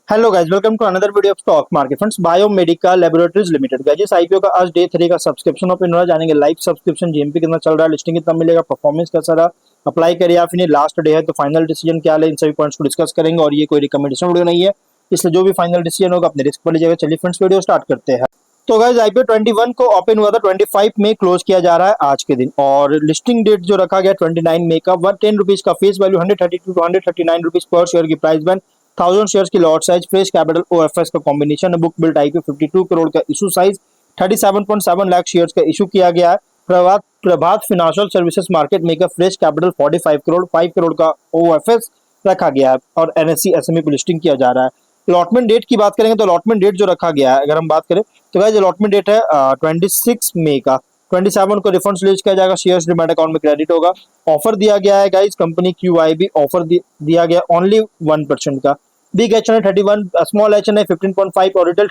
Hello guys, welcome to another video of stock market funds Biomedica laboratories limited. Guys IPO का आज day 3 का subscription open हो रहा है। जानेंगे लाइव सब्सक्रिप्शन जीएमपी कितना चल रहा है, लिस्टिंग कितना मिलेगा, परफॉर्मेंस कैसा रहा, अप्लाई करिए या फिर नहीं, लास्ट डे है तो फाइनल डिसीजन क्या ले, इन सभी पॉइंट्स को डिस्कस करेंगे। और ये कोई रिकमेंडेशन वीडियो नहीं है, इसलिए जो भी फाइनल डिसीजन होगा अपने रिस्क पर लीजिएगा। चलिए फ्रेंड्स वीडियो स्टार्ट करते हैं। तो गाइस आईपीओ 21 को ओपन हुआ था, 25 में क्लोज किया जा रहा है आज के दिन। और लिस्टिंग डेट जो रखा गया 29 मई का, 10 रुपीज का face value, 132 to 139 rupees per share की प्राइस बैंड, 1000 शेयर्स की lot size, fresh capital OFS का कॉम्बिनेशन है, बुक बिल्ड आईपीओ 52 करोड़ का इशू साइज, 37.7 लाख शेयर्स का इशू किया गया है। Prabhat financial services market maker, fresh capital 45 crore, 5 crore का ओएफएस रखा गया है और एनएससी एसएमई पे लिस्टिंग किया जा रहा है। अलॉटमेंट डेट की बात करेंगे तो अलॉटमेंट डेट जो रखा गया है, अगर हम बात करें तो गाइस अलॉटमेंट डेट है 26 मई का। 27 को रिफंड रिलीज किया जाएगा, शेयर्स डिमैट अकाउंट में क्रेडिट होगा। ऑफर दिया गया है गाइस, कंपनी क्यूआईबी ऑफर दिया गया ओनली 1% का। Big H N 31, small H N 15.5 और रिटेल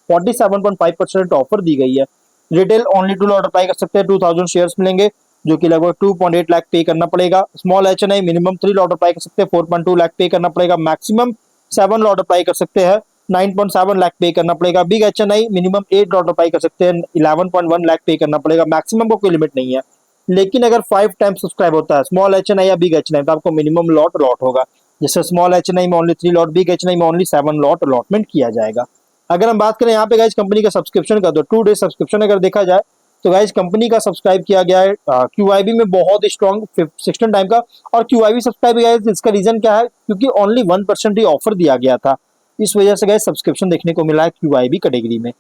47.5% ऑफर दी गई है। रिटेल ओनली 2 लॉट अप्लाई कर सकते हैं, 2000 शेयर्स मिलेंगे जो कि लगभग 2.8 लाख पे करना पड़ेगा। Small H N minimum 3 lot apply कर सकते हैं, 4.2 लाख पे करना पड़ेगा। मैक्सिमम 7 लॉट अप्लाई कर सकते हैं, 9.7 लाख पे करना पड़ेगा। Big H N minimum 8 lot apply कर सकते हैं, 11.1 लाख पे करना पड़ेगा। मैक्सिमम को कोई लिमिट नहीं है, लेकिन अगर 5 टाइम्स सब्सक्राइब होता है स्मॉल एच एन या बिग एच एन तो आपको मिनिमम लॉट होगा। जैसे स्मॉल एच एन में only 3 lot, big H N में ओनली 7 लॉट अलॉटमेंट किया जाएगा। अगर हम बात करें यहाँ पे गाइज कंपनी का सब्सक्रिप्शन का, तो 2 डे सब्सक्रिप्शन अगर देखा जाए तो गाइज कंपनी का सब्सक्राइब किया गया है क्यूआईबी में बहुत स्ट्रॉन्ग 16 टाइम का। और क्यूआईबी सब्सक्राइब किया है, इसका रीजन क्या है, क्योंकि ओनली 1% ही ऑफर दिया गया था, इस वजह से गाइज सब्सक्रिप्शन देखने को मिला है क्यूआईबी कैटेगरी में।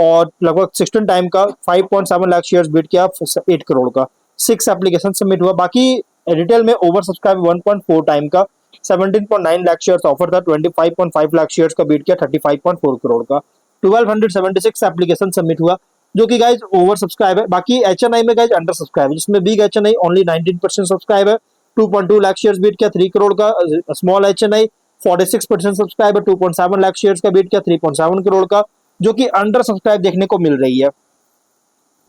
और लगभग 16 टाइम का 5.7 लाख शेयर्स बिड किया, 8 करोड़ का 6 एप्लीकेशन सबमिट हुआ। बाकी रिटेल में ओवर सब्सक्राइब 1.4 टाइम का 17.9 लाख शेयर्स ऑफर था, 25.5 लाख शेयर्स का बीट किया, 35.4 करोड़ का 1276 एप्लीकेशन सबमिट हुआ, जो कि गाइज ओवर सब्सक्राइब है। बाकी एच एन आई में गाइज अंडर सब्सक्राइब है, जिसमें big H N I only 19% subscribe है, 2.2 लाख शेयर्स बीट किया, 3 करोड़ का। Small H N I 46% subscribe है, 2.7 लाख शेयर्स का बीट किया, 3.7 करोड़ का, जो कि अंडर सब्सक्राइब देखने को मिल रही है।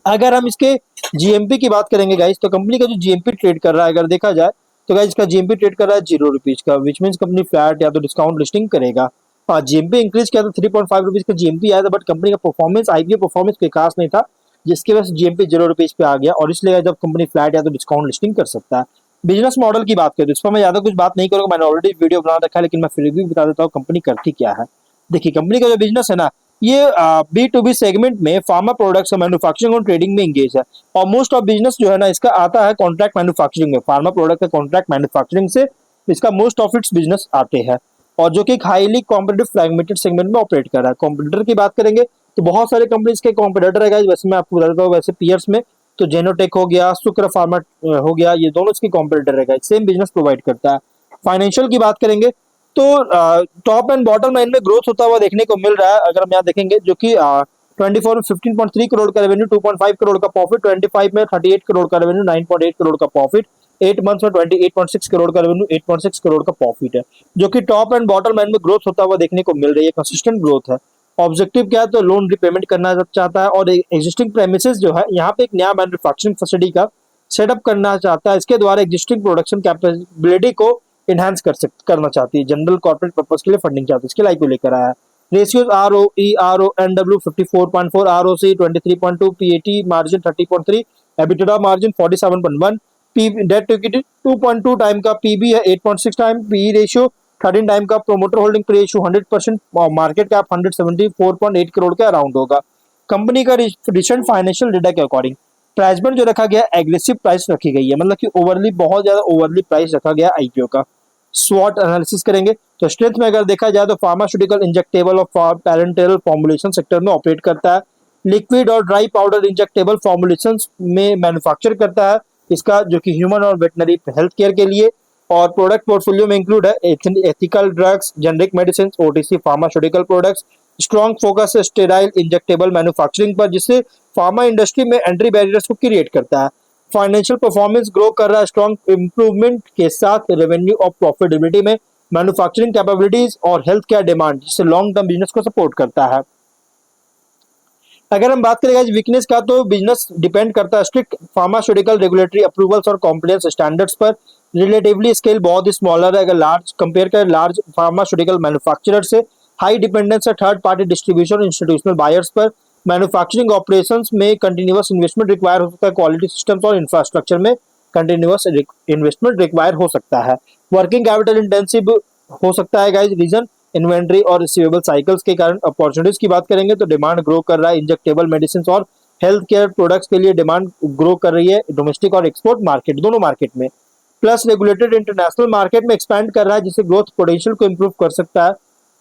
अगर हम इसके जीएमपी की बात करेंगे गाइज, तो कंपनी का जो जीएमपी ट्रेड कर रहा है अगर देखा जाए तो गाइज इसका जीएमपी ट्रेड कर रहा है 0 रुपीज का, विच मीन कंपनी फ्लैट या तो डिस्काउंट लिस्टिंग करेगा। हाँ, जीएमपी इंक्रीज किया था, 3.5 रुपीज का जीएमपी आया था, बट कंपनी का परफॉर्मेंस आईपीओ परफॉर्मेंस कोई खास नहीं था, जिसकी वजह से जीएमपी 0 रुपीज पे आ गया। और इसलिए जब कंपनी फ्लैट या तो डिस्काउंट लिस्टिंग कर सकता है। बिजनेस मॉडल की बात करें तो इस पर मैं ज्यादा कुछ बात नहीं करूंगा, मैंने ऑलरेडी वीडियो बना रखा है, लेकिन मैं फिर भी बता देता हूँ कंपनी करती क्या है। देखिए कंपनी का जो बिजनेस है ना, ये बी टू बी सेगमेंट में फार्मा प्रोडक्ट्स मैन्युफैक्चरिंग और ट्रेडिंग में इंगेज है। और मोस्ट ऑफ बिजनेस जो है ना इसका आता है कॉन्ट्रैक्ट मैन्युफैक्चरिंग में, फार्मा प्रोडक्ट का कॉन्ट्रैक्ट मैन्युफैक्चरिंग से इसका मोस्ट ऑफ इट्स बिजनेस आते हैं। और जो कि एक हाईली कॉम्पिटेटिव फ्रैगमेंटेड सेगमेंट में ऑपरेट कर रहा है। कॉम्पिटिटर की बात करेंगे तो बहुत सारे कंपनीज के कॉम्पिटिटर है, वैसे मैं आपको बता देता हूँ। वैसे पीयर्स में तो जेनोटेक हो गया, शुक्र फार्मा हो गया, ये दोनों इसके कॉम्पिटिटर है, सेम बिजनेस प्रोवाइड करता है। फाइनेंशियल की बात करेंगे तो टॉप एंड बॉटम लाइन में ग्रोथ होता हुआ देखने को मिल रहा है। अगर हम यहाँ देखेंगे जो कि 24 में 15.3 करोड़ का रेवेन्यू, 2.5 करोड़ का प्रॉफिट, 25 में 38 करोड़ का रेवेन्यू, 9.8 करोड़ का प्रॉफिट, 8 मंथ्स में 28.6 करोड़ का रेवेन्यू, 8.6 करोड़ का प्रॉफिट है, जो कि टॉप एंड बॉटम लाइन में ग्रोथ होता हुआ देखने को मिल रही है, कंसिस्टेंट ग्रोथ है। ऑब्जेक्टिव क्या है, तो लोन रिपेमेंट करना चाहता है और एग्जिस्टिंग प्रेमिसेस जो है यहाँ पे एक नया मैन्युफैक्चरिंग फैसिलिटी का सेटअप करना चाहता है। इसके द्वारा एग्जिस्टिंग प्रोडक्शन कैपेबिलिटी को इनहेंस करना चाहती है, जनरल कॉर्पोरेट पर्पस के लिए फंडिंग चाहती है, इसके लाइक को लेकर आया है। Ratios R O E R O N W 54.4, R O C 23.2, PAT margin 30.3, EBITDA margin 47.1, P debt to equity 2.2 time का, पीबी है 8.6 टाइम, पी रेशियो 13 टाइम का, promoter holding ratio 100%, market cap 174.8 crore के around होगा। Company का recent financial data के according प्राइसमेंट जो रखा गया एग्रेसिव प्राइस रखी गई है, मतलब कि ओवरली बहुत ज्यादा ओवरली प्राइस रखा गया आईपीओ का। स्वॉट एनालिसिस करेंगे तो स्ट्रेंथ में अगर देखा जाए तो फार्मास्यूटिकल इंजेक्टेबल और पैरेंटल फॉर्मुलेशन सेक्टर में ऑपरेट करता है। लिक्विड और ड्राई पाउडर इंजेक्टेबल फॉर्मुलेशन में मैन्युफैक्चर करता है, इसका जो कि ह्यूमन और वेटनरी हेल्थ केयर के लिए। और प्रोडक्ट पोर्टफोलियो में इंक्लूड है ethical drugs, generic medicine, OTC pharmaceutical products. Strong focus है स्टेराइल इंजेक्टेबल मैन्युफैक्चरिंग पर, जिससे फार्मा इंडस्ट्री में एंट्री बैरियर्स को क्रिएट करता है। फाइनेंशियल परफॉर्मेंस ग्रो कर रहा है स्ट्रॉन्ग इंप्रूवमेंट के साथ रेवेन्यू और प्रॉफिटेबिलिटी में, मैन्युफैक्चरिंग कैपेबिलिटीज और हेल्थ केयर डिमांड, जिससे लॉन्ग टर्म बिजनेस को सपोर्ट करता है। अगर हम बात करें वीकनेस का, तो बिजनेस डिपेंड करता है स्ट्रिक्ट फार्मास्यूटिकल रेगुलेटरी अप्रूवल्स और कॉम्प्लायंस स्टैंडर्ड्स पर। रिलेटिवली स्केल बहुत ही स्मॉलर है अगर लार्ज कंपेयर करें लार्ज फार्मास्यूटिकल मैन्युफैक्चरर से। हाई डिपेंडेंस है third party distribution institutional buyers पर। मैन्युफैक्चरिंग ऑपरेशंस में कंटिन्यूअस इन्वेस्टमेंट रिक्वायर हो सकता है, क्वालिटी सिस्टम्स और इंफ्रास्ट्रक्चर में कंटिन्यूअस इन्वेस्टमेंट रिक्वायर हो सकता है। वर्किंग कैपिटल इंटेंसिव हो सकता है गाइस, रीजन इन्वेंट्री और रिसीवेबल साइकिल्स के कारण। अपॉर्चुनिटीज की बात करेंगे तो डिमांड ग्रो कर रहा है, इंजेक्टेबल मेडिसिन और हेल्थ केयर प्रोडक्ट्स के लिए डिमांड ग्रो कर रही है डोमेस्टिक और एक्सपोर्ट मार्केट दोनों मार्केट में। प्लस रेगुलेटेड इंटरनेशनल मार्केट में एक्सपैंड कर रहा है, जिससे ग्रोथ पोटेंशियल को इंप्रूव कर सकता है।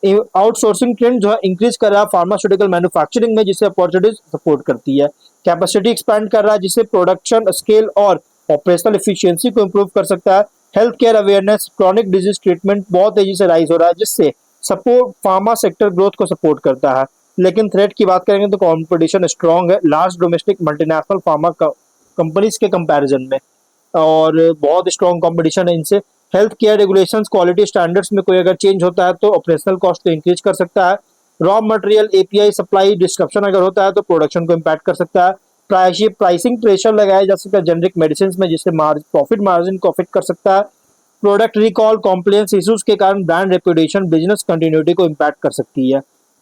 आउटसोर्सिंग ट्रेंड जो है इंक्रीज कर रहा है फार्मास्यूटिकल मैन्युफैक्चरिंग में, जिससे अपॉर्चुनिटीज सपोर्ट करती है। कैपेसिटी एक्सपैंड कर रहा है, जिससे प्रोडक्शन स्केल और ऑपरेशनल एफिशिएंसी को इंप्रूव कर सकता है। Health care awareness, chronic disease treatment बहुत तेजी से राइज हो रहा है, जिससे सपोर्ट फार्मा सेक्टर ग्रोथ को सपोर्ट करता है। लेकिन थ्रेट की बात करेंगे तो कंपटीशन स्ट्रांग है large domestic multinational pharma companies के कंपैरिजन में, और बहुत स्ट्रांग कंपटीशन है इनसे। Health care regulations, quality standards में कोई अगर चेंज होता है तो ऑपरेशनल कॉस्ट को इंक्रीज कर सकता है। Raw material API supply disruption अगर होता है तो प्रोडक्शन को इम्पैक्ट कर सकता है। प्राइसिंग प्रेशर लगाया जा सकता है जेनरिक मेडिसिन में, जिससे प्रॉफिट मार्जिन को अफेक्ट कर सकता है। प्रोडक्ट रिकॉल, कॉम्प्लायंस इश्यूज के कारण ब्रांड रेपुटेशन, बिजनेस कंटिन्यूटी को इम्पैक्ट कर सकती है।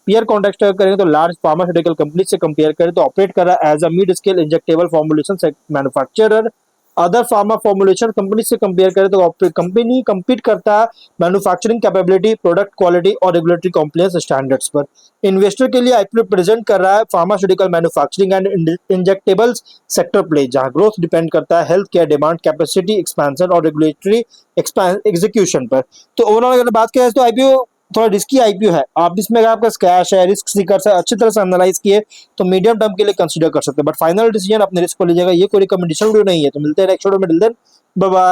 पीयर कॉन्टेक्स्ट अगर करेंगे तो लार्ज फार्मास्यूटिकल कंपनी से कंपेयर करें तो ऑपरेट कर रहा है as a mid scale injectable formulation manufacturer. Other pharma formulation company से कंपेयर करें तो कंपनी compete करता है मैन्युफैक्चरिंग कैपेबिलिटी, प्रोडक्ट क्वालिटी और रेगुलेटरी कॉम्प्लायंस स्टैंडर्ड्स पर। इन्वेस्टर के लिए आईपीओ प्रेजेंट कर रहा है pharmaceutical manufacturing and injectables sector play, जहां ग्रोथ डिपेंड करता है health care demand, capacity expansion और रेगुलेटरी एग्जीक्यूशन पर। तो ओवरऑल अगर बात करें तो आईपीओ थोड़ा रिस्की आईपीओ है। आप इसमें अगर आपका कैश है, रिस्क सीकर है, अच्छी तरह से एनालाइज किए तो मीडियम टर्म के लिए कंसीडर कर सकते हैं, बट फाइनल डिसीजन अपने रिस्क को लीजिएगा। ये कोई रिकमेंडेशन वीडियो नहीं है। तो मिलते हैं नेक्स्ट वीडियो में, टिल देन बाय बाय।